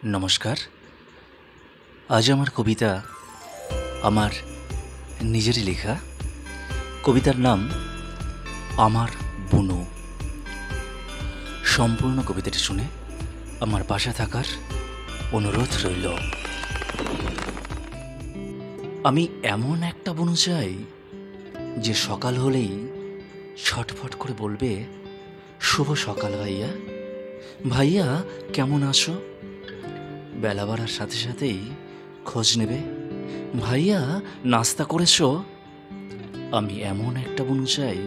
নমস্কার। আজ আমার কবিতা আমার নিজেরই লেখা। কবিতার নাম আমার বুনো। সম্পূর্ণ কবিতাটি শুনে আমার পাশে থাকার অনুরোধ রইল। আমি এমন একটা বুনো চাই যে সকাল হলেই ছটফট করে বলবে, শুভ সকাল ভাইয়া। ভাইয়া কেমন আছো? বেলা বাড়ার সাথে সাথেই খোঁজ নেবে, ভাইয়া নাস্তা করেছো? আমি এমন একটা বুনো চাই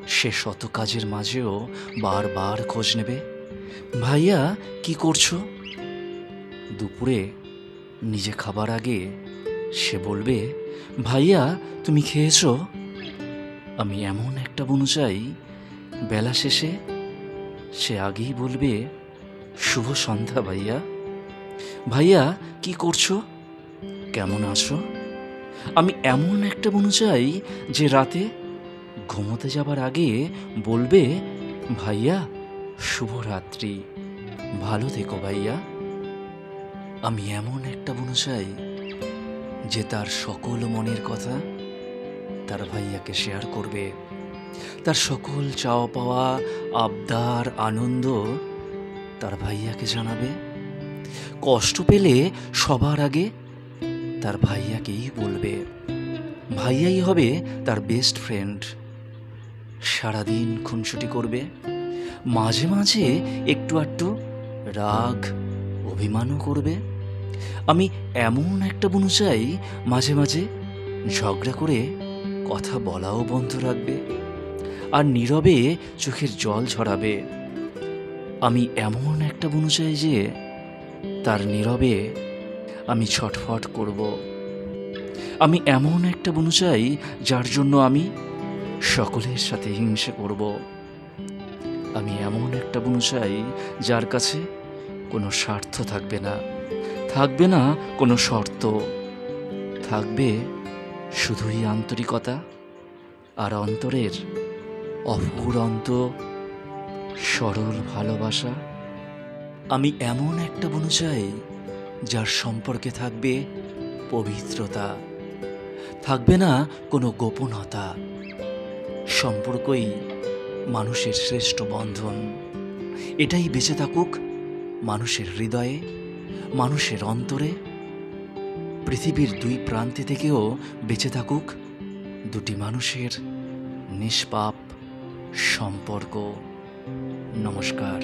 সে শত কাজের মাঝেও বারবার খোঁজ নেবে, ভাইয়া কি করছো? দুপুরে নিজে খাবার আগে সে বলবে, ভাইয়া তুমি খেয়েছো? আমি এমন একটা বুনো চাই বেলা শেষে সে আগেই বলবে, শুভ সন্ধ্যা ভাইয়া। ভাইয়া কি করছো? কেমন আছো? আমি এমন একটা বুনো চাই যে রাতে ঘুমোতে যাবার আগে বলবে, ভাইয়া শুভরাত্রি, ভালো থেকো ভাইয়া। আমি এমন একটা বুনো চাই যে তার সকল মনের কথা তার ভাইয়াকে শেয়ার করবে, তার সকল চাওয়া পাওয়া, আবদার, আনন্দ তার ভাইয়াকে জানাবে। কষ্ট পেলে সবার আগে তার ভাইয়াকেই বলবে, ভাইয়াই হবে তার বেস্ট ফ্রেন্ড। সারাদিন খুনসুটি করবে, মাঝে মাঝে একটু আধটু রাগ অভিমানও করবে। আমি এমন একটা বুনো চাই মাঝে মাঝে ঝগড়া করে কথা বলাও বন্ধ রাখবে আর নীরবে চোখের জল ঝরাবে। আমি এমন একটা বুনো চাই যে তার নীরবে আমি ছটফট করব। আমি এমন একটা বুনো চাই যার জন্য আমি সকলের সাথে হিংসে করব। আমি এমন একটা বুনো চাই যার কাছে কোনো স্বার্থ থাকবে না, থাকবে না কোনো শর্ত, থাকবে শুধুই আন্তরিকতা আর অন্তরের অফুরন্ত সরল ভালোবাসা। আমি এমন একটা বুনো চাই যার সম্পর্কে থাকবে পবিত্রতা, থাকবে না কোনো গোপনতা। সম্পর্কই মানুষের শ্রেষ্ঠ বন্ধন। এটাই বেঁচে থাকুক মানুষের হৃদয়ে, মানুষের অন্তরে। পৃথিবীর দুই প্রান্তে থেকেও বেঁচে থাকুক দুটি মানুষের নিষ্পাপ সম্পর্ক। নমস্কার।